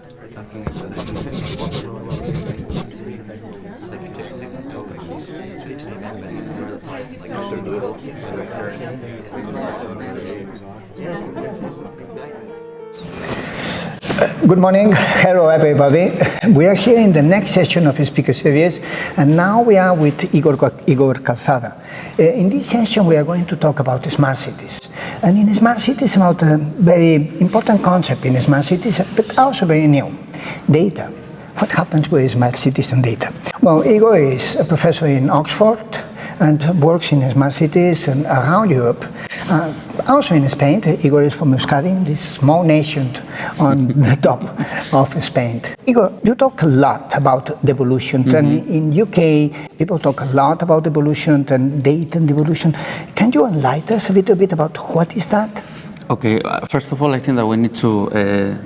Good morning, hello everybody. We are here in the next session of the speaker series, and now we are with Igor Calzada. In this session we are going to talk about smart cities. And in smart cities, about a very important concept in smart cities, but also very new, data. What happens with smart cities and data? Well, Igor is a professor in Oxford and works in smart cities and around Europe. Also in Spain. Igor is from ESADE, this small nation on the top of Spain. Igor, you talk a lot about devolution, and in UK people talk a lot about devolution and data and devolution. Can you enlighten us a little bit about what is that? Okay, first of all, I think that we need to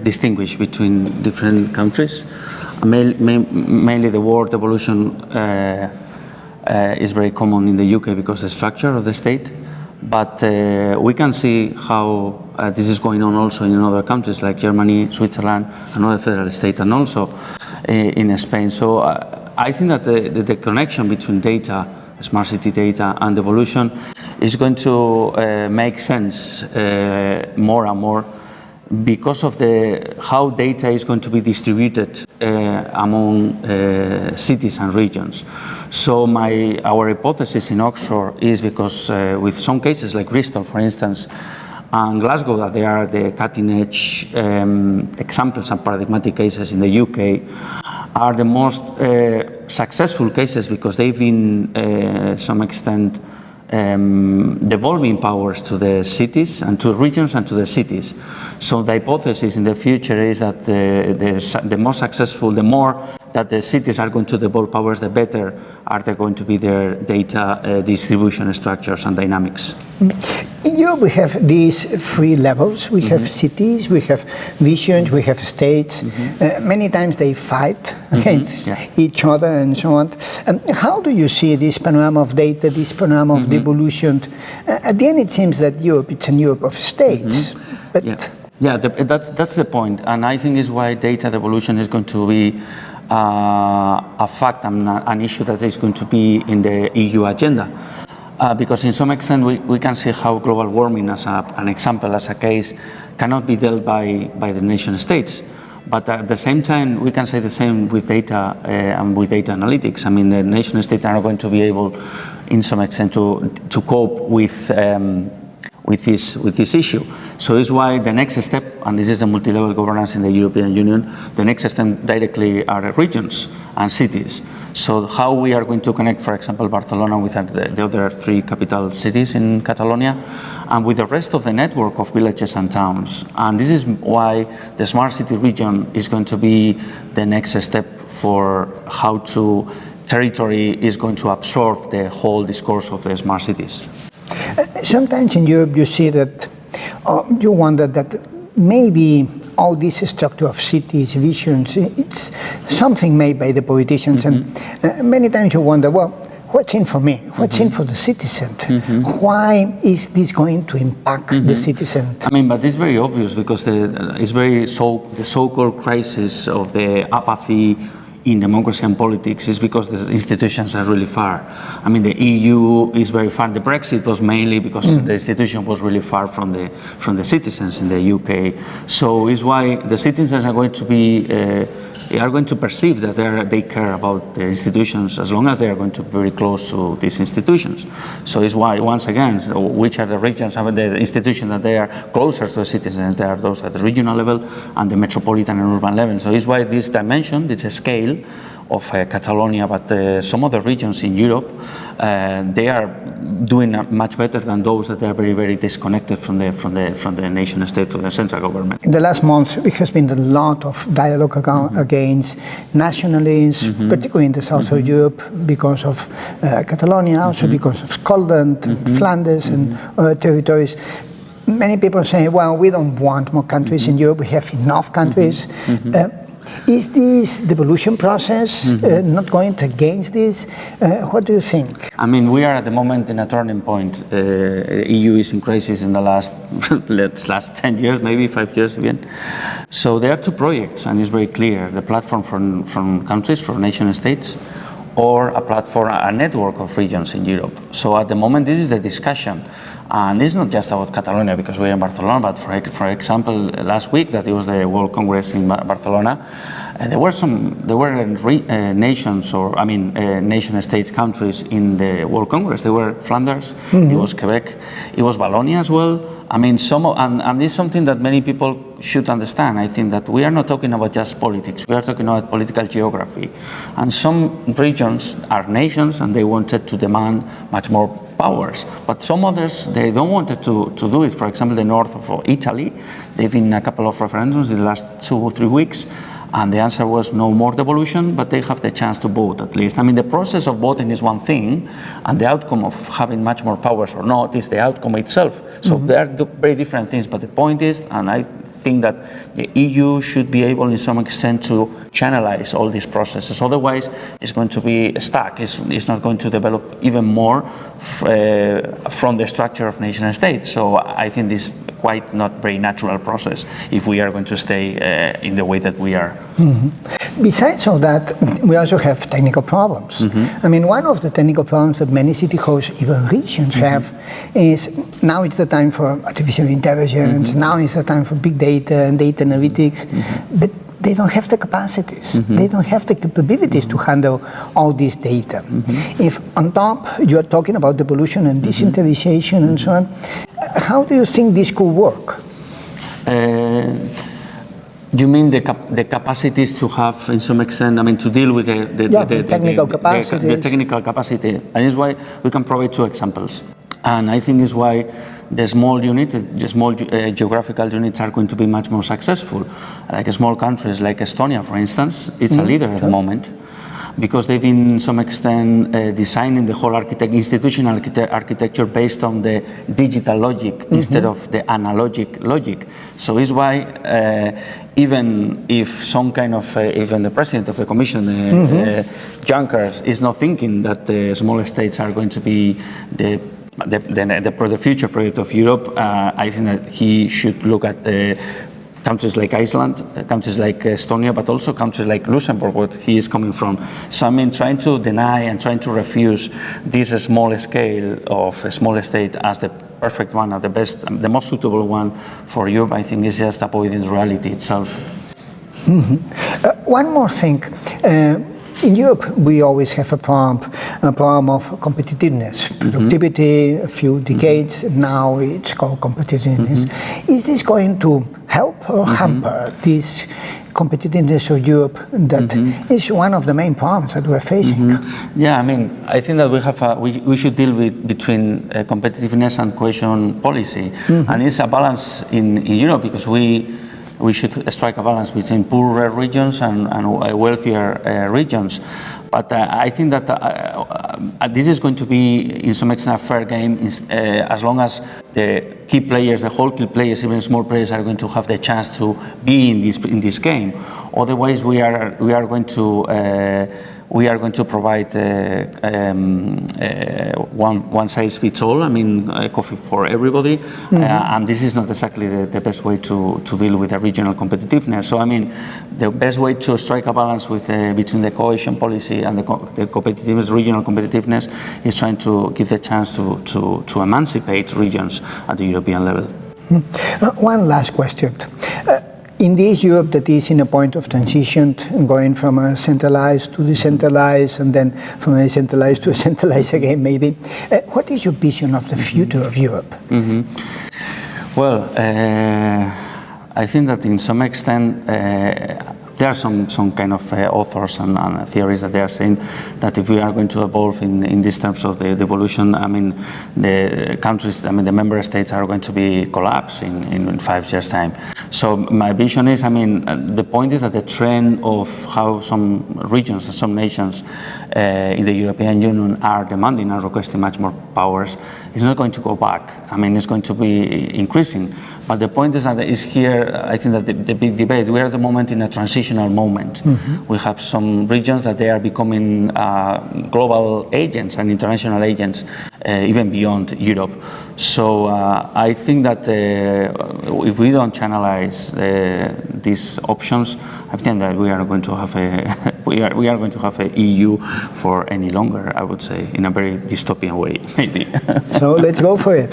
distinguish between different countries. Mainly the word devolution is very common in the UK because of the structure of the state. But we can see how this is going on also in other countries like Germany, Switzerland, and other federal states, and also in Spain. So I think that the connection between data, smart city data, and devolution is going to make sense more and more because of how data is going to be distributed among cities and regions. So our hypothesis in Oxford is because with some cases like Bristol, for instance, and Glasgow, that they are the cutting-edge examples and paradigmatic cases in the UK, are the most successful cases because they've been, some extent, devolving powers to the cities and to regions and to the cities. So the hypothesis in the future is that the more successful, the more that the cities are going to devolve powers, the better are they going to be their data distribution structures and dynamics. In Europe we have these three levels. We have cities, we have regions, we have states. Many times they fight against each other and so on. How do you see this panorama of data, this panorama of devolution? At the end it seems that Europe, it's a Europe of states. But that's the point. And I think is why data devolution is going to be a fact and an issue that is going to be in the EU agenda. Because in some extent we can see how global warming as an example, as a case, cannot be dealt by the nation states. But at the same time, we can say the same with data and with data analytics. I mean, the nation states are not going to be able, in some extent, to cope with this issue. So it's why the next step, and this is the multi-level governance in the European Union, the next step directly are regions and cities. So how we are going to connect, for example, Barcelona with the other three capital cities in Catalonia, and with the rest of the network of villages and towns. And this is why the smart city region is going to be the next step for how territory is going to absorb the whole discourse of the smart cities. Sometimes in Europe you see that, you wonder that maybe all this structure of cities, visions, it's something made by the politicians, and many times you wonder, well, what's in for me? What's in for the citizen? Why is this going to impact the citizen? I mean, but it's very obvious because the so-called crisis of the apathy in democracy and politics is because the institutions are really far. I mean, the EU is very far. The Brexit was mainly because the institution was really far from the citizens in the UK. So it's why the citizens are going to be are going to perceive that they care about the institutions as long as they are going to be very close to these institutions. So it's why, once again, which are the regions, the institutions that they are closer to the citizens, they are those at the regional level and the metropolitan and urban level. So it's why this dimension, this scale of Catalonia, but some other regions in Europe, they are doing much better than those that are very, very disconnected from the nation state, from the central government. In the last months, there has been a lot of dialogue against nationalism, particularly in the south of Europe, because of Catalonia, also because of Scotland, Flanders, and other territories. Many people say, well, we don't want more countries in Europe, we have enough countries. Is this devolution process not going against this? What do you think? I mean, we are at the moment in a turning point. EU is in crisis in the last 10 years, maybe 5 years even. So there are two projects, and it's very clear: the platform from countries, from nation states, or a platform, a network of regions in Europe. So at the moment, this is the discussion. And it's not just about Catalonia, because we're in Barcelona, but for example, last week that it was the World Congress in Barcelona, there were nations, or I mean nation states, countries in the World Congress. There were Flanders, it was Quebec, it was Wallonia as well. I mean, and this is something that many people should understand. I think that we are not talking about just politics, we are talking about political geography. And some regions are nations and they wanted to demand much more powers. But some others, they don't want to do it. For example, the north of Italy, they've been a couple of referendums in the last 2 or 3 weeks, and the answer was no more devolution, but they have the chance to vote at least. I mean, the process of voting is one thing, and the outcome of having much more powers or not is the outcome itself. So they are very different things, but the point is, and I think that the EU should be able in some extent to channelize all these processes. Otherwise, it's going to be stuck. It's not going to develop even more from the structure of nation states. So I think this is quite not very natural process if we are going to stay in the way that we are. Besides all that, we also have technical problems. I mean, one of the technical problems that many city hosts, even regions, have is now it's the time for artificial intelligence, now it's the time for big data and data analytics, but they don't have the capacities, they don't have the capabilities to handle all this data. If on top you are talking about devolution and decentralization and so on, how do you think this could work? You mean the capacities to have, in some extent, I mean, to deal with the technical capacity? The technical capacity. And it's why we can provide 2 examples. And I think it's why the small unit, the small geographical units are going to be much more successful. Like small countries like Estonia, for instance, it's a leader at the moment, because they've been, in some extent, designing the whole institutional architecture based on the digital logic instead of the analogic logic. So it's why even if some kind of, even the president of the commission, Juncker, is not thinking that the small states are going to be the future project of Europe, I think that he should look at the countries like Iceland, countries like Estonia, but also countries like Luxembourg, where he is coming from. So I mean, trying to deny and trying to refuse this small scale of a small state as the perfect one, or the best, the most suitable one for Europe, I think is just avoiding reality itself. One more thing. In Europe, we always have a problem of competitiveness, productivity, a few decades, now it's called competitiveness. Is this going to help or hamper this competitiveness of Europe that is one of the main problems that we're facing? Yeah, I mean, I think that we have we should deal with between competitiveness and cohesion policy, and it's a balance in Europe, because we should strike a balance between poorer regions and wealthier regions. But I think that this is going to be, in some extent, a fair game as long as the key players, the whole key players, even small players, are going to have the chance to be in this game. Otherwise, we are going to provide one size fits all. I mean, coffee for everybody, and this is not exactly the best way to deal with the regional competitiveness. So I mean, the best way to strike a balance between the cohesion policy and the competitiveness, regional competitiveness, is trying to give the chance to emancipate regions at the European level. One last question. In this Europe that is in a point of transition, going from a centralized to decentralized, and then from a decentralized to a centralized again, maybe, what is your vision of the future of Europe? Well, I think that in some extent, there are some kind of authors and theories that they are saying that if we are going to evolve in these terms of the devolution, I mean, the countries, I mean, the member states are going to be collapsing in 5 years' time. So my vision is, I mean, the point is that the trend of how some regions and some nations in the European Union are demanding and requesting much more powers is not going to go back. I mean, it's going to be increasing. But the point is that is here, I think that the big debate, we are at the moment in a transitional moment. We have some regions that they are becoming global agents and international agents, even beyond Europe. So I think that if we don't channelize these options, I think that we are going to have a we are going to have a EU for any longer, I would say, in a very dystopian way, maybe. So let's go for it.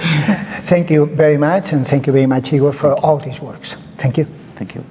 Thank you very much, and thank you very much, Igor, for all these works. Thank you. Thank you.